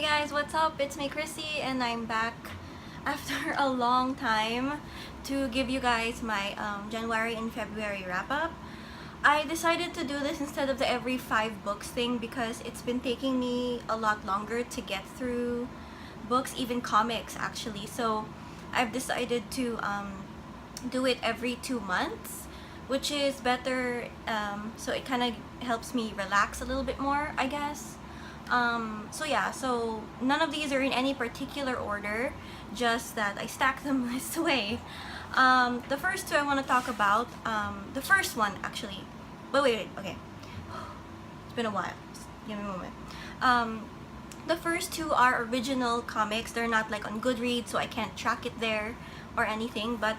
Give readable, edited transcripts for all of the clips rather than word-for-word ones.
Hey guys, what's up? It's me, Chrissy, and I'm back after a long time to give you guys my January and February wrap-up. I decided to do this instead of the every 5 books thing because it's been taking me a lot longer to get through books, even comics actually. So I've decided to do it every 2 months, which is better, so it kind of helps me relax a little bit more, I guess. So yeah, so none of these are in any particular order, just that I stack them this way. The first two I want to talk about, the first one actually, wait, okay. It's been a while, just give me a moment. The first two are original comics. They're not like on Goodreads, so I can't track it there or anything, but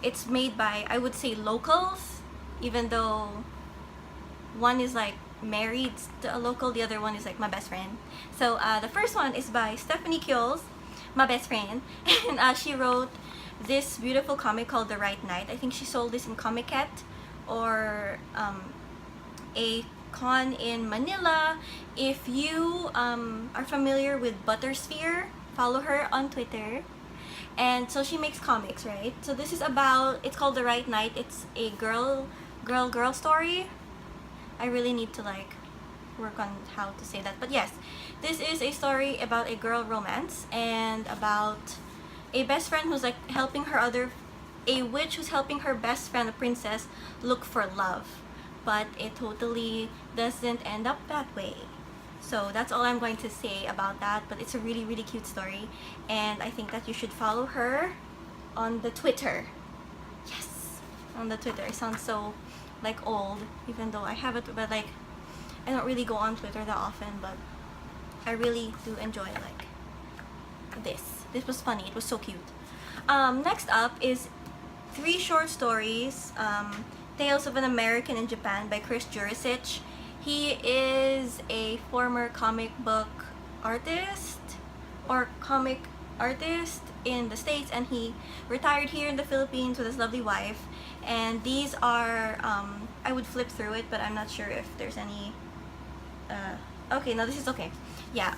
it's made by, I would say, locals, even though one is like married to a local, the other one is like my best friend. So the first one is by Stephanie Kiols, my best friend, and she wrote this beautiful comic called The Right Night. I think she sold this in Comiket or a con in Manila. If you are familiar with Buttersphere, follow her on Twitter. And so she makes comics, right? So this is about, it's called The Right Night. It's a girl story. I really need to like work on how to say that, but yes, this is a story about a girl romance and about a best friend who's like helping a witch who's helping her best friend, a princess, look for love, but it totally doesn't end up that way. So that's all I'm going to say about that, but it's a really cute story, and I think that you should follow her on the Twitter. Yes, on the Twitter. I sound so like old, even though I have it, but like I don't really go on Twitter that often, but I really do enjoy like this was funny, it was so cute. Next up is 3 short stories, Tales of an American in Japan by Chris Jurisic. He is a former comic book artist or comic artist in the States, and he retired here in the Philippines with his lovely wife. And these are, I would flip through it, but I'm not sure if there's any, okay, no, this is okay. Yeah,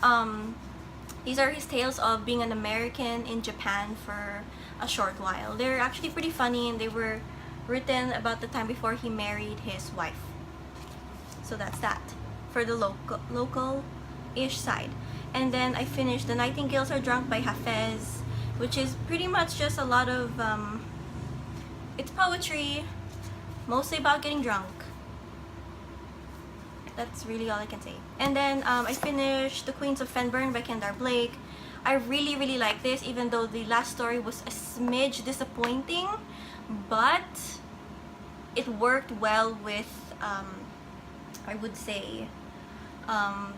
these are his tales of being an American in Japan for a short while. They're actually pretty funny, and they were written about the time before he married his wife. So that's that for the local-ish side. And then I finished The Nightingales Are Drunk by Hafez, which is pretty much just a lot of, it's poetry, mostly about getting drunk. That's really all I can say. And then I finished The Queens of Fenburn by Kendar Blake. I really like this, even though the last story was a smidge disappointing, but it worked well with, I would say,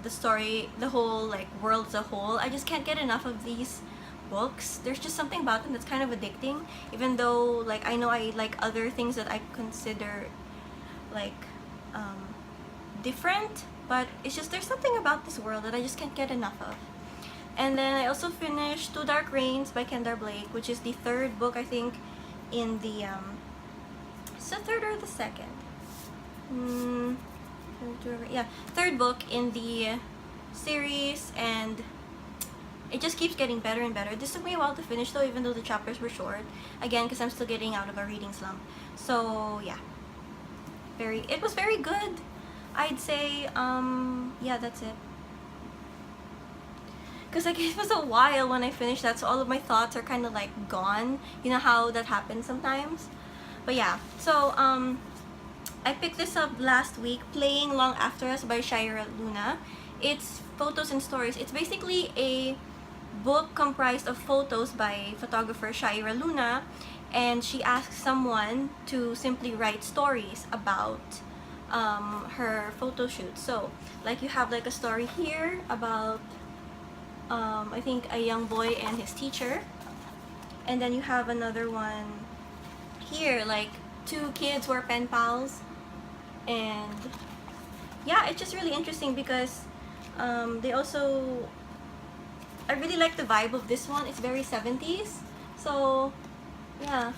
the story, the whole like world as a whole. I just can't get enough of these books. There's just something about them that's kind of addicting, even though like I know I like other things that I consider like different, but it's just there's something about this world that I just can't get enough of. And then I also finished Two Dark Reigns by Kendar Blake, which is the 3rd book, I think, in the it's the 3rd or the 2nd? Yeah, 3rd book in the series, and it just keeps getting better and better. This took me a while to finish though, even though the chapters were short, again because I'm still getting out of a reading slump. So yeah, it was very good, I'd say. Yeah, that's it, because like it was a while when I finished that, so all of my thoughts are kind of like gone. You know how that happens sometimes. But yeah, so I picked this up last week, Playing Long After Us by Shaira Luna. It's photos and stories. It's basically a book comprised of photos by photographer Shaira Luna, and she asks someone to simply write stories about her photo shoot. So like you have like a story here about I think a young boy and his teacher, and then you have another one here like 2 kids who are pen pals. And yeah, it's just really interesting because they also, I really like the vibe of this one. It's very 70s, so yeah,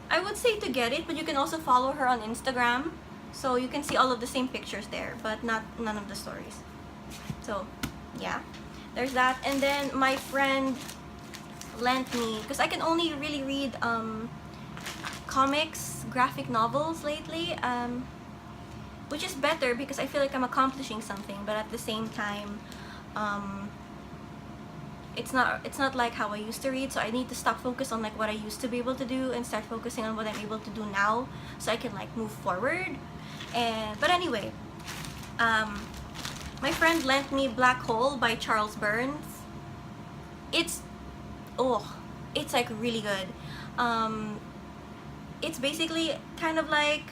I would say to get it, but you can also follow her on Instagram, so you can see all of the same pictures there, but none of the stories. So yeah, there's that. And then my friend lent me, because I can only really read comics, graphic novels lately, which is better because I feel like I'm accomplishing something, but at the same time, it's not like how I used to read, so I need to stop focus on like what I used to be able to do and start focusing on what I'm able to do now, so I can like move forward. And but anyway, my friend lent me Black Hole by Charles Burns. It's it's like really good. It's basically kind of like,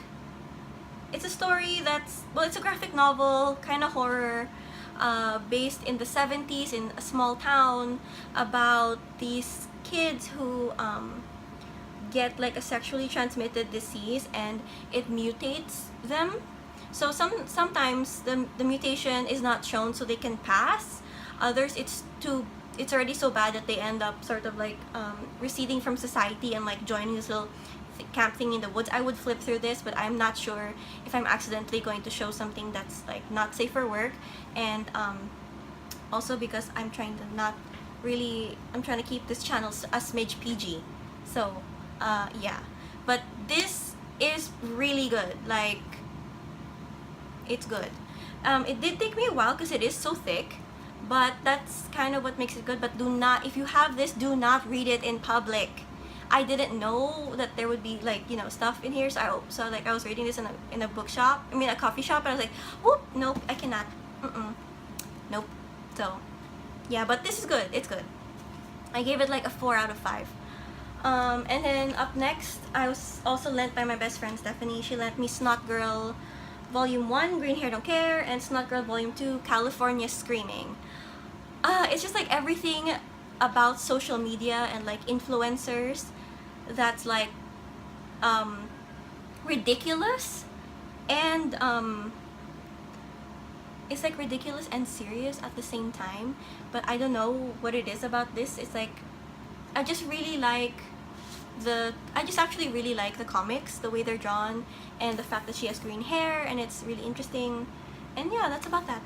it's a story that's, well, it's a graphic novel, kind of horror, based in the 70s in a small town, about these kids who get like a sexually transmitted disease and it mutates them. So sometimes the mutation is not shown so they can pass. Others it's already so bad that they end up sort of like receding from society and like joining this little camp thing in the woods. I would flip through this, but I'm not sure if I'm accidentally going to show something that's like not safe for work, and also because I'm trying to keep this channel a smidge PG. So yeah, but this is really good. Like, it's good. It did take me a while because it is so thick, but that's kind of what makes it good. But if you have this, do not read it in public. I didn't know that there would be like, you know, stuff in here, so I was reading this in a bookshop, a coffee shop, and I was like, whoop, nope, I cannot, nope. So yeah, but this is good. It's good. I gave it like a 4 out of 5. And then up next, I was also lent by my best friend Stephanie. She lent me Snot Girl Volume 1, Green Hair Don't Care, and Snot Girl Volume 2, California Screaming. It's just like everything about social media and like influencers that's like ridiculous, and it's like ridiculous and serious at the same time. But I don't know what it is about this. It's like I just actually really like the comics, the way they're drawn, and the fact that she has green hair, and it's really interesting. And yeah, that's about that.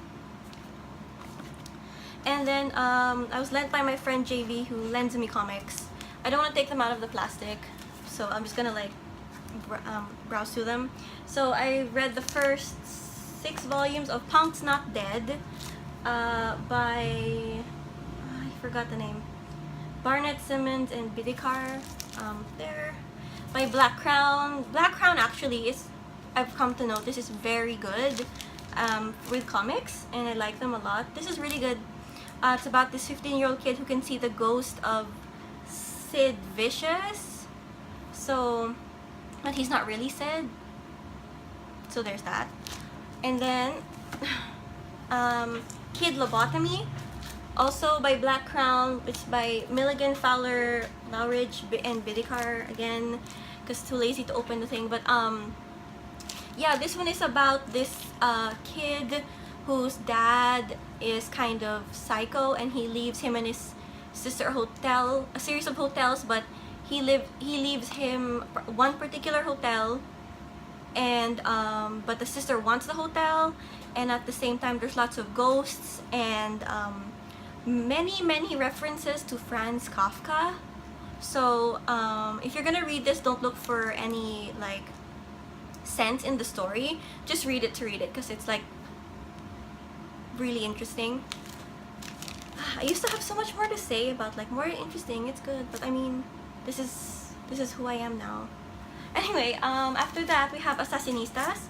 And then I was lent by my friend JV, who lends me comics. I don't want to take them out of the plastic, so I'm just gonna like browse through them. So I read the first 6 volumes of Punk's Not Dead by, I forgot the name, Barnett Simmons and Bidikar. There, by Black Crown. Black Crown actually is, I've come to know, this is very good with comics, and I like them a lot. This is really good. It's about this 15-year-old kid who can see the ghost of Sid Vicious. So, but he's not really Sid. So there's that. And then, Kid Lobotomy, also by Black Crown. It's by Milligan, Fowler, Lowridge, and Bidikar again, because too lazy to open the thing. But yeah, this one is about this kid whose dad is kind of psycho, and he leaves him and his sister a series of hotels, but he leaves him one particular hotel, and but the sister wants the hotel, and at the same time there's lots of ghosts and many references to Franz Kafka. So if you're gonna read this, don't look for any like sense in the story, just read it to read it, because it's like really interesting. I used to have so much more to say about like more interesting, it's good, but I mean, this is who I am now. Anyway, after that we have Assassinistas,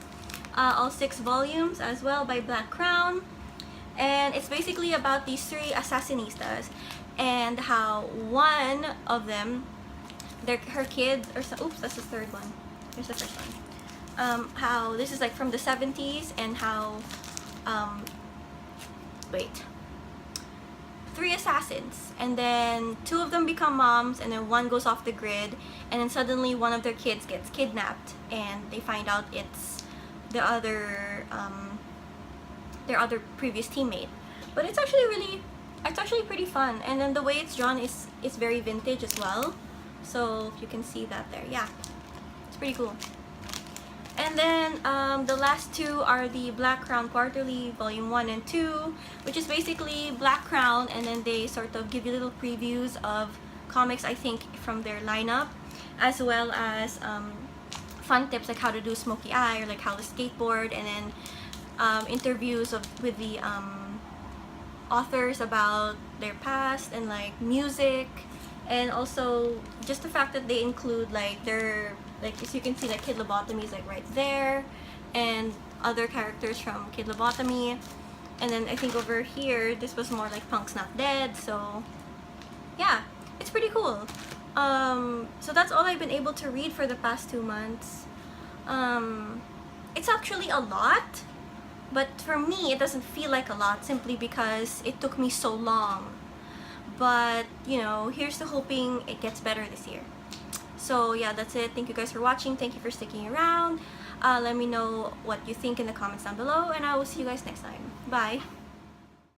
all 6 volumes as well by Black Crown, and it's basically about these 3 Assassinistas and how one of them, her kid, oops, that's the 3rd one. Here's the 1st one. How this is like from the 70s, and how 3 assassins, and then 2 of them become moms, and then 1 goes off the grid, and then suddenly one of their kids gets kidnapped, and they find out it's their other previous teammate. But it's actually pretty fun, and then the way it's drawn is very vintage as well. So you can see that there. Yeah, it's pretty cool. And then the last two are the Black Crown Quarterly Volume 1 and 2, which is basically Black Crown, and then they sort of give you little previews of comics, I think, from their lineup, as well as fun tips like how to do smoky eye or like how to skateboard, and then interviews with the authors about their past and like music, and also just the fact that they include like their, like as you can see, like Kid Lobotomy is like right there, and other characters from Kid Lobotomy. And then I think over here this was more like Punk's Not Dead, so yeah, it's pretty cool. So that's all I've been able to read for the past 2 months. It's actually a lot, but for me it doesn't feel like a lot simply because it took me so long. But you know, here's to hoping it gets better this year. So yeah, that's it. Thank you guys for watching. Thank you for sticking around. Let me know what you think in the comments down below, and I will see you guys next time. Bye!